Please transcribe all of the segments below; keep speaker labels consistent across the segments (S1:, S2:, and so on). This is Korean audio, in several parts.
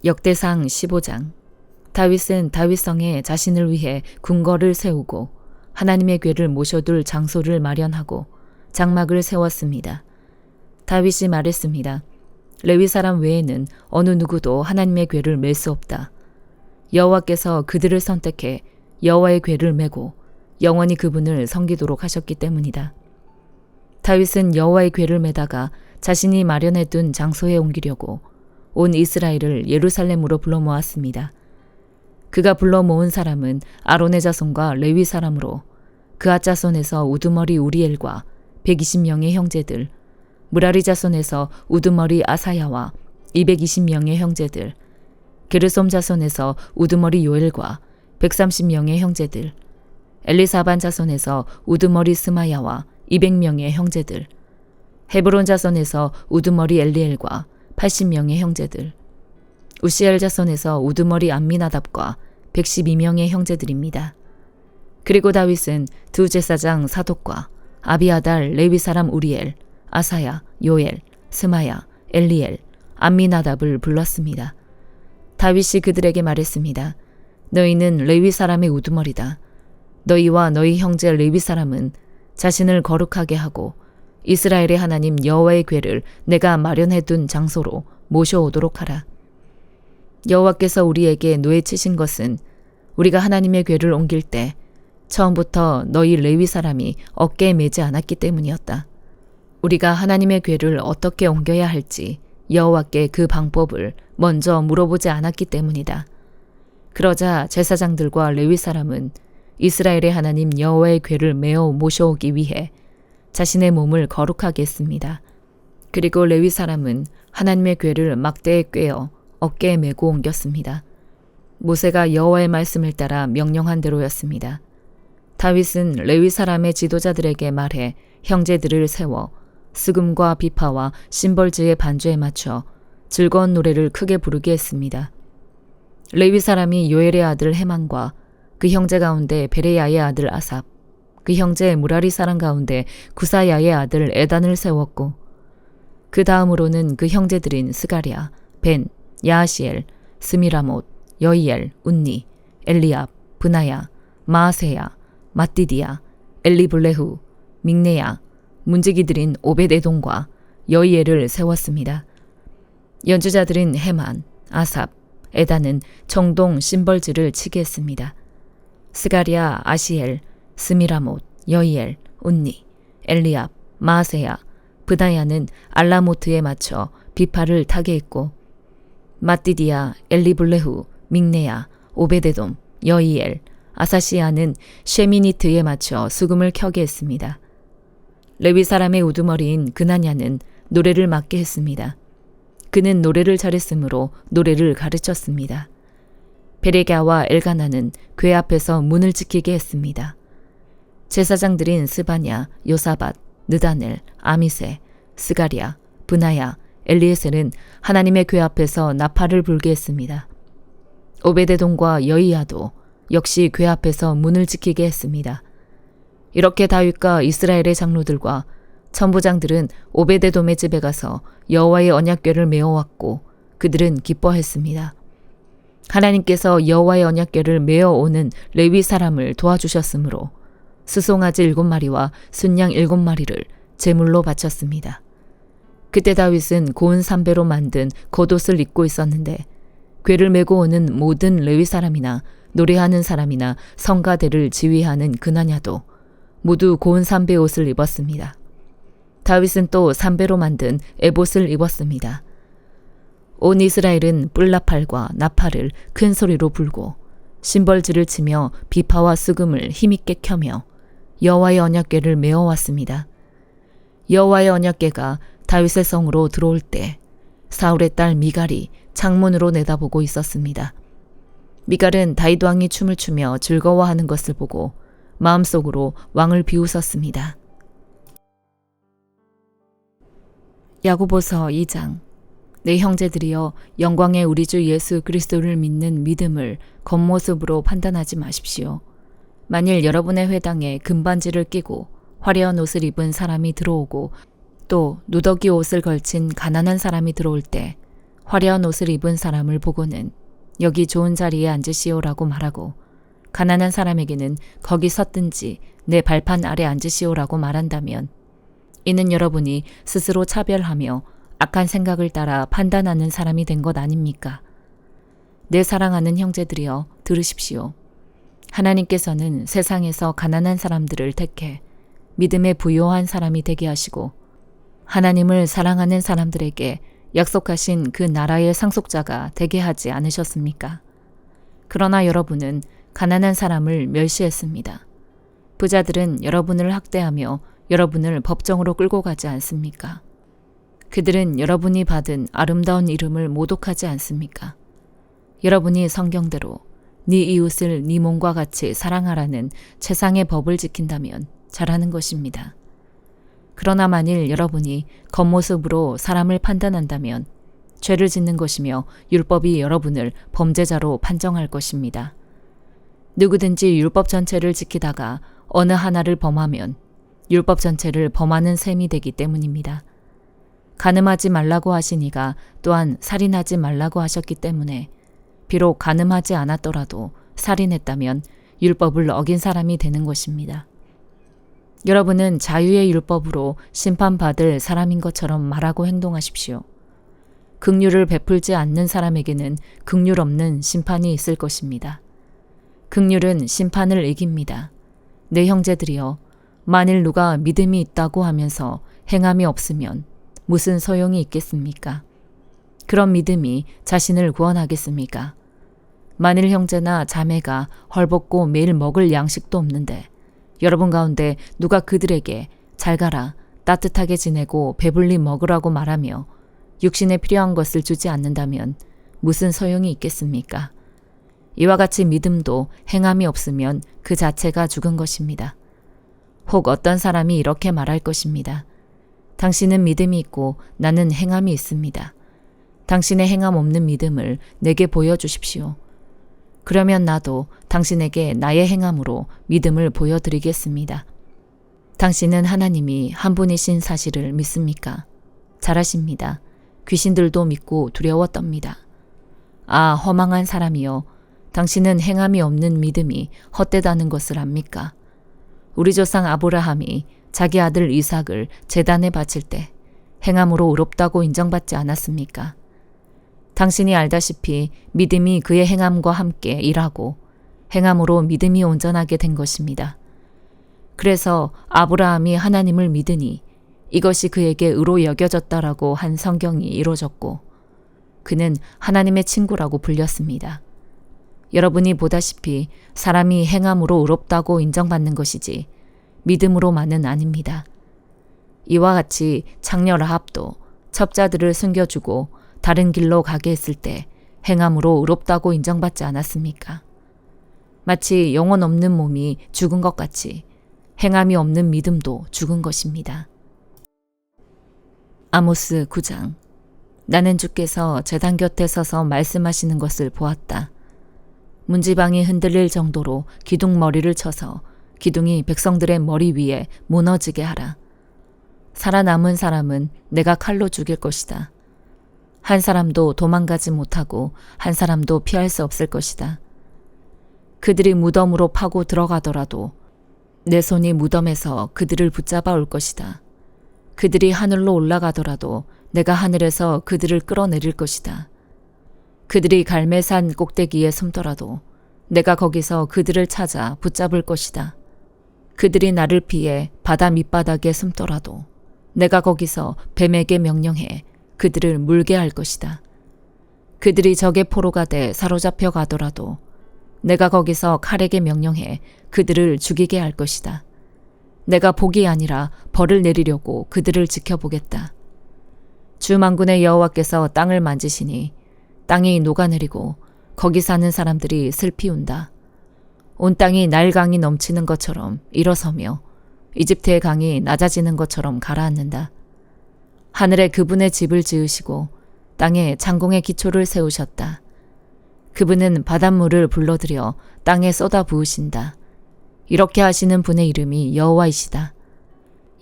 S1: 역대상 15장. 다윗은 다윗성에 자신을 위해 궁궐을 세우고 하나님의 궤를 모셔둘 장소를 마련하고 장막을 세웠습니다. 다윗이 말했습니다. 레위 사람 외에는 어느 누구도 하나님의 궤를 맬 수 없다. 여호와께서 그들을 선택해 여호와의 궤를 메고 영원히 그분을 섬기도록 하셨기 때문이다. 다윗은 여호와의 궤를 메다가 자신이 마련해둔 장소에 옮기려고 온 이스라엘을 예루살렘으로 불러 모았습니다. 그가 불러 모은 사람은 아론의 자손과 레위 사람으로 그앗 자손에서 우두머리 우리엘과 120명의 형제들, 무라리 자손에서 우두머리 아사야와 220명의 형제들, 게르솜 자손에서 우두머리 요엘과 130명의 형제들, 엘리사반 자손에서 우두머리 스마야와 200명의 형제들, 헤브론 자손에서 우두머리 엘리엘과 80명의 형제들, 우시엘 자손에서 우두머리 암미나답과 112명의 형제들입니다. 그리고 다윗은 두 제사장 사독과 아비아달 레위 사람 우리엘, 아사야, 요엘, 스마야, 엘리엘, 암미나답을 불렀습니다. 다윗이 그들에게 말했습니다. 너희는 레위 사람의 우두머리다. 너희와 너희 형제 레위 사람은 자신을 거룩하게 하고 이스라엘의 하나님 여호와의 궤를 내가 마련해둔 장소로 모셔오도록 하라. 여호와께서 우리에게 노예치신 것은 우리가 하나님의 궤를 옮길 때 처음부터 너희 레위 사람이 어깨에 매지 않았기 때문이었다. 우리가 하나님의 궤를 어떻게 옮겨야 할지 여호와께 그 방법을 먼저 물어보지 않았기 때문이다. 그러자 제사장들과 레위 사람은 이스라엘의 하나님 여호와의 궤를 메어 모셔오기 위해 자신의 몸을 거룩하게 했습니다. 그리고 레위 사람은 하나님의 궤를 막대에 꿰어 어깨에 메고 옮겼습니다. 모세가 여호와의 말씀을 따라 명령한 대로였습니다. 다윗은 레위 사람의 지도자들에게 말해 형제들을 세워 스금과 비파와 심벌즈의 반주에 맞춰 즐거운 노래를 크게 부르게 했습니다. 레위 사람이 요엘의 아들 헤만과 그 형제 가운데 베레야의 아들 아삽, 그 형제 무라리 사람 가운데 구사야의 아들 에단을 세웠고 그 다음으로는 그 형제들인 스가랴, 벤, 야하시엘, 스미라못, 여이엘, 운니, 엘리압, 브나야, 마아세야, 마띠디야, 엘리블레후, 믹네야, 문지기들인 오벳에돔과 여이엘을 세웠습니다. 연주자들인 헤만, 아삽, 에단은 청동 심벌즈를 치게 했습니다. 스가랴, 아시엘, 스미라못, 여이엘, 운니, 엘리압, 마아세야, 브다야는 알라모트에 맞춰 비파를 타게 했고 마띠디야, 엘리블레후, 믹네야, 오베데돔, 여이엘, 아사시아는 쉐미니트에 맞춰 수금을 켜게 했습니다. 레위 사람의 우두머리인 그나냐는 노래를 맡게 했습니다. 그는 노래를 잘했으므로 노래를 가르쳤습니다. 베레갸와 엘가나는 궤 앞에서 문을 지키게 했습니다. 제사장들인 스바냐, 요사밧, 느다넬, 아미세, 스가랴, 브나야, 엘리에셀은 하나님의 궤 앞에서 나팔을 불게 했습니다. 오베데돔과 여이야도 역시 궤 앞에서 문을 지키게 했습니다. 이렇게 다윗과 이스라엘의 장로들과 천부장들은 오베데돔의 집에 가서 여호와의 언약궤를 메어왔고 그들은 기뻐했습니다. 하나님께서 여호와의 언약궤를 메어오는 레위 사람을 도와주셨으므로 수송아지 7마리와 순양 7마리를 제물로 바쳤습니다. 그때 다윗은 고운 삼배로 만든 겉옷을 입고 있었는데 궤를 메고 오는 모든 레위 사람이나 노래하는 사람이나 성가대를 지휘하는 그나냐도 모두 고운 삼배 옷을 입었습니다. 다윗은 또 삼배로 만든 에봇을 입었습니다. 온 이스라엘은 뿔나팔과 나팔을 큰 소리로 불고 심벌즈를 치며 비파와 수금을 힘있게 켜며 여호와의 언약궤를 메어왔습니다. 여호와의 언약궤가 다윗의 성으로 들어올 때 사울의 딸 미갈이 창문으로 내다보고 있었습니다. 미갈은 다윗 왕이 춤을 추며 즐거워하는 것을 보고 마음속으로 왕을 비웃었습니다. 야고보서 2장. 내 형제들이여 영광의 우리 주 예수 그리스도를 믿는 믿음을 겉모습으로 판단하지 마십시오. 만일 여러분의 회당에 금반지를 끼고 화려한 옷을 입은 사람이 들어오고 또 누더기 옷을 걸친 가난한 사람이 들어올 때 화려한 옷을 입은 사람을 보고는 여기 좋은 자리에 앉으시오라고 말하고 가난한 사람에게는 거기 섰든지 내 발판 아래 앉으시오라고 말한다면 이는 여러분이 스스로 차별하며 악한 생각을 따라 판단하는 사람이 된 것 아닙니까? 내 사랑하는 형제들이여 들으십시오. 하나님께서는 세상에서 가난한 사람들을 택해 믿음에 부요한 사람이 되게 하시고 하나님을 사랑하는 사람들에게 약속하신 그 나라의 상속자가 되게 하지 않으셨습니까? 그러나 여러분은 가난한 사람을 멸시했습니다. 부자들은 여러분을 학대하며 여러분을 법정으로 끌고 가지 않습니까? 그들은 여러분이 받은 아름다운 이름을 모독하지 않습니까? 여러분이 성경대로 네 이웃을 네 몸과 같이 사랑하라는 최상의 법을 지킨다면 잘하는 것입니다. 그러나 만일 여러분이 겉모습으로 사람을 판단한다면 죄를 짓는 것이며 율법이 여러분을 범죄자로 판정할 것입니다. 누구든지 율법 전체를 지키다가 어느 하나를 범하면 율법 전체를 범하는 셈이 되기 때문입니다. 간음하지 말라고 하시니가 또한 살인하지 말라고 하셨기 때문에 비록 간음하지 않았더라도 살인했다면 율법을 어긴 사람이 되는 것입니다. 여러분은 자유의 율법으로 심판받을 사람인 것처럼 말하고 행동하십시오. 긍휼을 베풀지 않는 사람에게는 긍휼 없는 심판이 있을 것입니다. 긍휼은 심판을 이깁니다. 내 형제들이여, 만일 누가 믿음이 있다고 하면서 행함이 없으면 무슨 소용이 있겠습니까? 그런 믿음이 자신을 구원하겠습니까? 만일 형제나 자매가 헐벗고 매일 먹을 양식도 없는데 여러분 가운데 누가 그들에게 잘 가라, 따뜻하게 지내고 배불리 먹으라고 말하며 육신에 필요한 것을 주지 않는다면 무슨 소용이 있겠습니까? 이와 같이 믿음도 행함이 없으면 그 자체가 죽은 것입니다. 혹 어떤 사람이 이렇게 말할 것입니다. 당신은 믿음이 있고 나는 행함이 있습니다. 당신의 행함 없는 믿음을 내게 보여주십시오. 그러면 나도 당신에게 나의 행함으로 믿음을 보여드리겠습니다. 당신은 하나님이 한 분이신 사실을 믿습니까? 잘하십니다. 귀신들도 믿고 두려워 떱니다. 아, 허망한 사람이여, 당신은 행함이 없는 믿음이 헛되다는 것을 압니까? 우리 조상 아브라함이 자기 아들 이삭을 제단에 바칠 때 행함으로 의롭다고 인정받지 않았습니까? 당신이 알다시피 믿음이 그의 행함과 함께 일하고 행함으로 믿음이 온전하게 된 것입니다. 그래서 아브라함이 하나님을 믿으니 이것이 그에게 의로 여겨졌다라고 한 성경이 이루어졌고 그는 하나님의 친구라고 불렸습니다. 여러분이 보다시피 사람이 행함으로 의롭다고 인정받는 것이지 믿음으로만은 아닙니다. 이와 같이 창녀 라합도 첩자들을 숨겨주고 다른 길로 가게 했을 때 행함으로 의롭다고 인정받지 않았습니까? 마치 영혼 없는 몸이 죽은 것 같이 행함이 없는 믿음도 죽은 것입니다. 아모스 9장. 나는 주께서 제단 곁에 서서 말씀하시는 것을 보았다. 문지방이 흔들릴 정도로 기둥머리를 쳐서 기둥이 백성들의 머리 위에 무너지게 하라. 살아남은 사람은 내가 칼로 죽일 것이다. 한 사람도 도망가지 못하고 한 사람도 피할 수 없을 것이다. 그들이 무덤으로 파고 들어가더라도 내 손이 무덤에서 그들을 붙잡아 올 것이다. 그들이 하늘로 올라가더라도 내가 하늘에서 그들을 끌어내릴 것이다. 그들이 갈매산 꼭대기에 숨더라도 내가 거기서 그들을 찾아 붙잡을 것이다. 그들이 나를 피해 바다 밑바닥에 숨더라도 내가 거기서 뱀에게 명령해 그들을 물게 할 것이다. 그들이 적의 포로가 돼 사로잡혀 가더라도 내가 거기서 칼에게 명령해 그들을 죽이게 할 것이다. 내가 복이 아니라 벌을 내리려고 그들을 지켜보겠다. 주 만군의 여호와께서 땅을 만지시니 땅이 녹아내리고 거기 사는 사람들이 슬피 운다. 온 땅이 날강이 넘치는 것처럼 일어서며 이집트의 강이 낮아지는 것처럼 가라앉는다. 하늘에 그분의 집을 지으시고 땅에 창공의 기초를 세우셨다. 그분은 바닷물을 불러들여 땅에 쏟아 부으신다. 이렇게 하시는 분의 이름이 여호와이시다.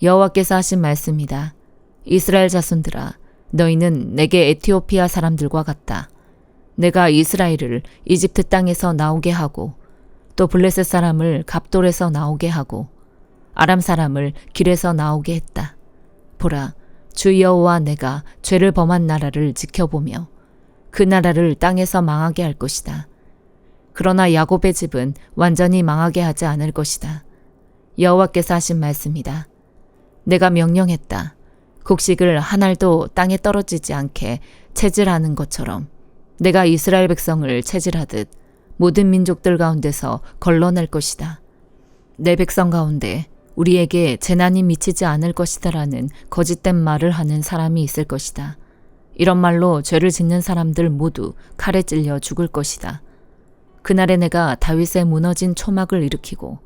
S1: 여호와께서 하신 말씀이다. 이스라엘 자손들아, 너희는 내게 에티오피아 사람들과 같다. 내가 이스라엘을 이집트 땅에서 나오게 하고 또 블레셋 사람을 갑돌에서 나오게 하고 아람 사람을 길에서 나오게 했다. 보라, 주 여호와 내가 죄를 범한 나라를 지켜보며 그 나라를 땅에서 망하게 할 것이다. 그러나 야곱의 집은 완전히 망하게 하지 않을 것이다. 여호와께서 하신 말씀이다. 내가 명령했다. 곡식을 한 알도 땅에 떨어지지 않게 채질하는 것처럼 내가 이스라엘 백성을 채질하듯 모든 민족들 가운데서 걸러낼 것이다. 내 백성 가운데 우리에게 재난이 미치지 않을 것이다라는 거짓된 말을 하는 사람이 있을 것이다. 이런 말로 죄를 짓는 사람들 모두 칼에 찔려 죽을 것이다. 그날에 내가 다윗의 무너진 초막을 일으키고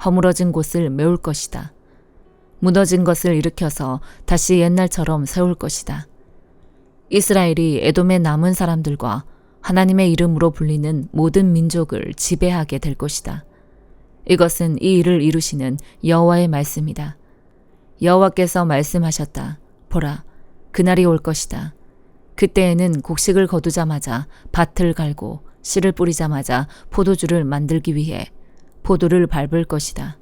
S1: 허물어진 곳을 메울 것이다. 무너진 것을 일으켜서 다시 옛날처럼 세울 것이다. 이스라엘이 에돔의 남은 사람들과 하나님의 이름으로 불리는 모든 민족을 지배하게 될 것이다. 이것은 이 일을 이루시는 여호와의 말씀이다. 여호와께서 말씀하셨다. 보라, 그날이 올 것이다. 그때에는 곡식을 거두자마자 밭을 갈고 씨를 뿌리자마자 포도주를 만들기 위해 포도를 밟을 것이다.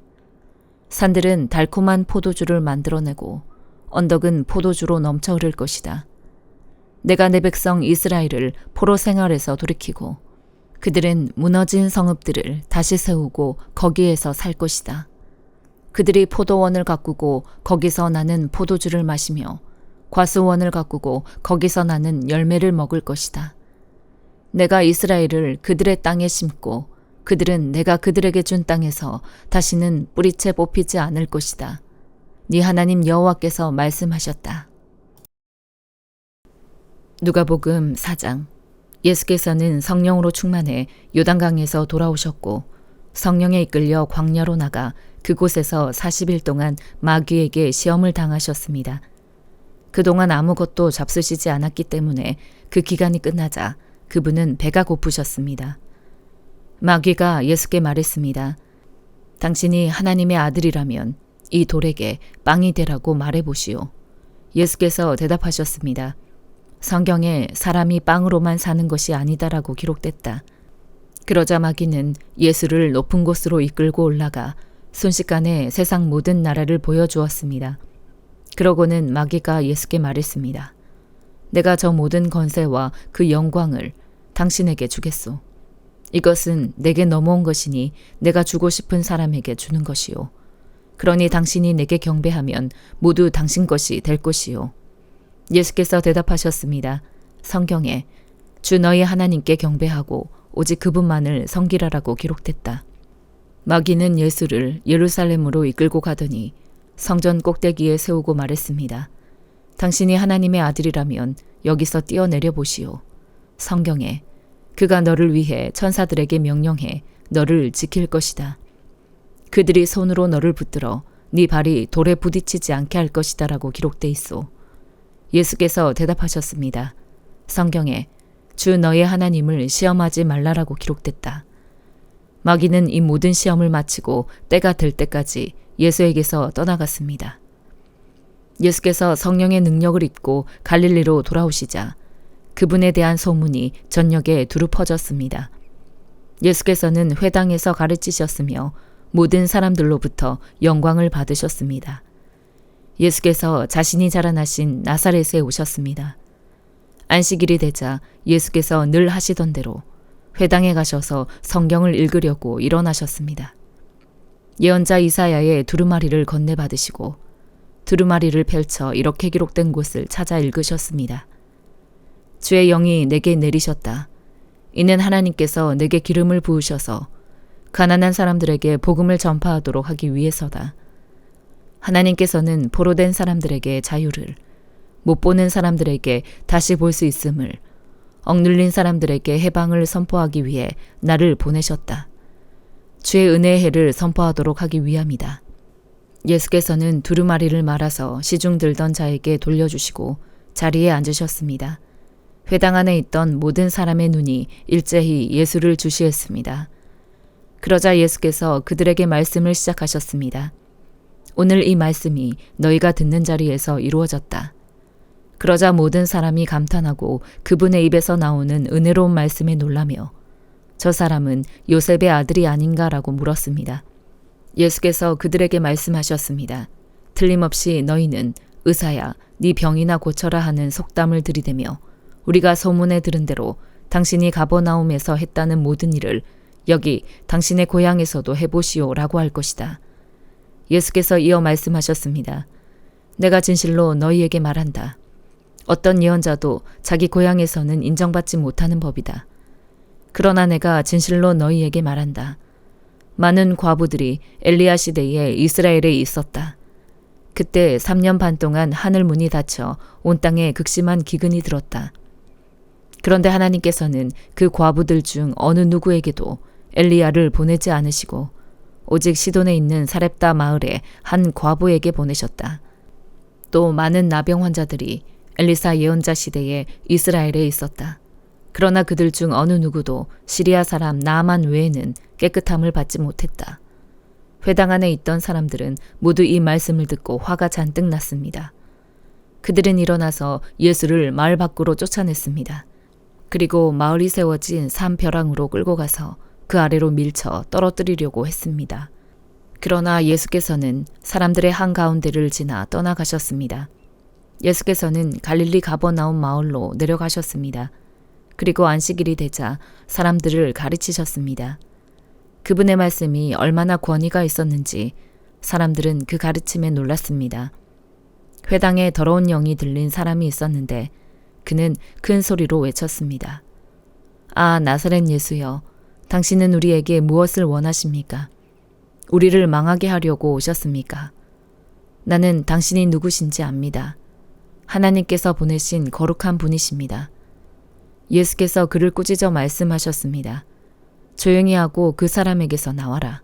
S1: 산들은 달콤한 포도주를 만들어내고 언덕은 포도주로 넘쳐 흐를 것이다. 내가 내 백성 이스라엘을 포로 생활에서 돌이키고 그들은 무너진 성읍들을 다시 세우고 거기에서 살 것이다. 그들이 포도원을 가꾸고 거기서 나는 포도주를 마시며 과수원을 가꾸고 거기서 나는 열매를 먹을 것이다. 내가 이스라엘을 그들의 땅에 심고 그들은 내가 그들에게 준 땅에서 다시는 뿌리채 뽑히지 않을 것이다. 네 하나님 여호와께서 말씀하셨다. 누가복음 4장. 예수께서는 성령으로 충만해 요단강에서 돌아오셨고 성령에 이끌려 광야로 나가 그곳에서 40일 동안 마귀에게 시험을 당하셨습니다. 그동안 아무것도 잡수시지 않았기 때문에 그 기간이 끝나자 그분은 배가 고프셨습니다. 마귀가 예수께 말했습니다. 당신이 하나님의 아들이라면 이 돌에게 빵이 되라고 말해보시오. 예수께서 대답하셨습니다. 성경에 사람이 빵으로만 사는 것이 아니다라고 기록됐다. 그러자 마귀는 예수를 높은 곳으로 이끌고 올라가 순식간에 세상 모든 나라를 보여주었습니다. 그러고는 마귀가 예수께 말했습니다. 내가 저 모든 권세와 그 영광을 당신에게 주겠소. 이것은 내게 넘어온 것이니 내가 주고 싶은 사람에게 주는 것이요. 그러니 당신이 내게 경배하면 모두 당신 것이 될 것이요. 예수께서 대답하셨습니다. 성경에 주 너희 하나님께 경배하고 오직 그분만을 섬기라라고 기록됐다. 마귀는 예수를 예루살렘으로 이끌고 가더니 성전 꼭대기에 세우고 말했습니다. 당신이 하나님의 아들이라면 여기서 뛰어내려 보시오. 성경에 그가 너를 위해 천사들에게 명령해 너를 지킬 것이다. 그들이 손으로 너를 붙들어 네 발이 돌에 부딪히지 않게 할 것이다 라고 기록돼 있소. 예수께서 대답하셨습니다. 성경에 주 너의 하나님을 시험하지 말라라고 기록됐다. 마귀는 이 모든 시험을 마치고 때가 될 때까지 예수에게서 떠나갔습니다. 예수께서 성령의 능력을 입고 갈릴리로 돌아오시자 그분에 대한 소문이 전역에 두루 퍼졌습니다. 예수께서는 회당에서 가르치셨으며 모든 사람들로부터 영광을 받으셨습니다. 예수께서 자신이 자라나신 나사렛에 오셨습니다. 안식일이 되자 예수께서 늘 하시던 대로 회당에 가셔서 성경을 읽으려고 일어나셨습니다. 예언자 이사야의 두루마리를 건네받으시고 두루마리를 펼쳐 이렇게 기록된 곳을 찾아 읽으셨습니다. 주의 영이 내게 내리셨다. 이는 하나님께서 내게 기름을 부으셔서 가난한 사람들에게 복음을 전파하도록 하기 위해서다. 하나님께서는 포로된 사람들에게 자유를, 못 보는 사람들에게 다시 볼 수 있음을, 억눌린 사람들에게 해방을 선포하기 위해 나를 보내셨다. 주의 은혜의 해를 선포하도록 하기 위함이다. 예수께서는 두루마리를 말아서 시중 들던 자에게 돌려주시고 자리에 앉으셨습니다. 회당 안에 있던 모든 사람의 눈이 일제히 예수를 주시했습니다. 그러자 예수께서 그들에게 말씀을 시작하셨습니다. 오늘 이 말씀이 너희가 듣는 자리에서 이루어졌다. 그러자 모든 사람이 감탄하고 그분의 입에서 나오는 은혜로운 말씀에 놀라며 저 사람은 요셉의 아들이 아닌가라고 물었습니다. 예수께서 그들에게 말씀하셨습니다. 틀림없이 너희는 의사야, 네 병이나 고쳐라 하는 속담을 들이대며 우리가 소문에 들은 대로 당신이 가버나움에서 했다는 모든 일을 여기 당신의 고향에서도 해보시오라고 할 것이다. 예수께서 이어 말씀하셨습니다. 내가 진실로 너희에게 말한다. 어떤 예언자도 자기 고향에서는 인정받지 못하는 법이다. 그러나 내가 진실로 너희에게 말한다. 많은 과부들이 엘리야 시대에 이스라엘에 있었다. 그때 3년 반 동안 하늘 문이 닫혀 온 땅에 극심한 기근이 들었다. 그런데 하나님께서는 그 과부들 중 어느 누구에게도 엘리야를 보내지 않으시고 오직 시돈에 있는 사렙다 마을의 한 과부에게 보내셨다. 또 많은 나병 환자들이 엘리사 예언자 시대에 이스라엘에 있었다. 그러나 그들 중 어느 누구도 시리아 사람 나아만 외에는 깨끗함을 받지 못했다. 회당 안에 있던 사람들은 모두 이 말씀을 듣고 화가 잔뜩 났습니다. 그들은 일어나서 예수를 마을 밖으로 쫓아냈습니다. 그리고 마을이 세워진 산벼랑으로 끌고 가서 그 아래로 밀쳐 떨어뜨리려고 했습니다. 그러나 예수께서는 사람들의 한가운데를 지나 떠나가셨습니다. 예수께서는 갈릴리 가버나움 마을로 내려가셨습니다. 그리고 안식일이 되자 사람들을 가르치셨습니다. 그분의 말씀이 얼마나 권위가 있었는지 사람들은 그 가르침에 놀랐습니다. 회당에 더러운 영이 들린 사람이 있었는데 그는 큰 소리로 외쳤습니다. 아, 나사렛 예수여, 당신은 우리에게 무엇을 원하십니까? 우리를 망하게 하려고 오셨습니까? 나는 당신이 누구신지 압니다. 하나님께서 보내신 거룩한 분이십니다. 예수께서 그를 꾸짖어 말씀하셨습니다. 조용히 하고 그 사람에게서 나와라.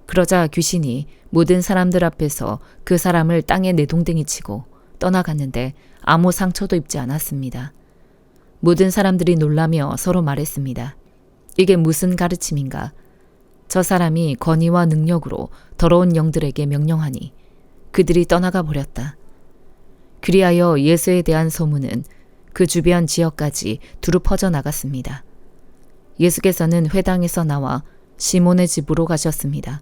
S1: 그러자 귀신이 모든 사람들 앞에서 그 사람을 땅에 내동댕이 치고 떠나갔는데 아무 상처도 입지 않았습니다. 모든 사람들이 놀라며 서로 말했습니다. 이게 무슨 가르침인가? 저 사람이 권위와 능력으로 더러운 영들에게 명령하니 그들이 떠나가 버렸다. 그리하여 예수에 대한 소문은 그 주변 지역까지 두루 퍼져 나갔습니다. 예수께서는 회당에서 나와 시몬의 집으로 가셨습니다.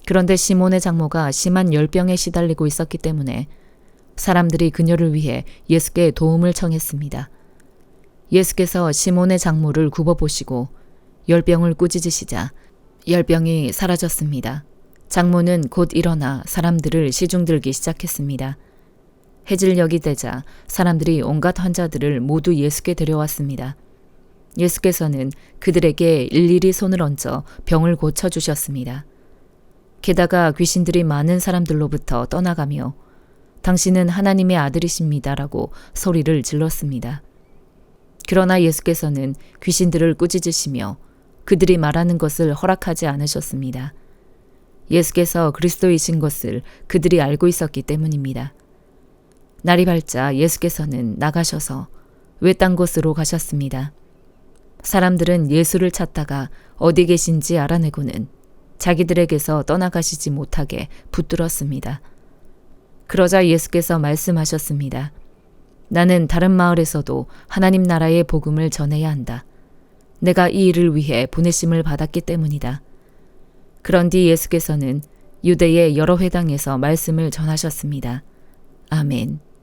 S1: 그런데 시몬의 장모가 심한 열병에 시달리고 있었기 때문에 사람들이 그녀를 위해 예수께 도움을 청했습니다. 예수께서 시몬의 장모를 굽어보시고 열병을 꾸짖으시자 열병이 사라졌습니다. 장모는 곧 일어나 사람들을 시중들기 시작했습니다. 해질녘이 되자 사람들이 온갖 환자들을 모두 예수께 데려왔습니다. 예수께서는 그들에게 일일이 손을 얹어 병을 고쳐주셨습니다. 게다가 귀신들이 많은 사람들로부터 떠나가며 당신은 하나님의 아들이십니다라고 소리를 질렀습니다. 그러나 예수께서는 귀신들을 꾸짖으시며 그들이 말하는 것을 허락하지 않으셨습니다. 예수께서 그리스도이신 것을 그들이 알고 있었기 때문입니다. 날이 밝자 예수께서는 나가셔서 외딴 곳으로 가셨습니다. 사람들은 예수를 찾다가 어디 계신지 알아내고는 자기들에게서 떠나가시지 못하게 붙들었습니다. 그러자 예수께서 말씀하셨습니다. 나는 다른 마을에서도 하나님 나라의 복음을 전해야 한다. 내가 이 일을 위해 보내심을 받았기 때문이다. 그런 뒤 예수께서는 유대의 여러 회당에서 말씀을 전하셨습니다. 아멘.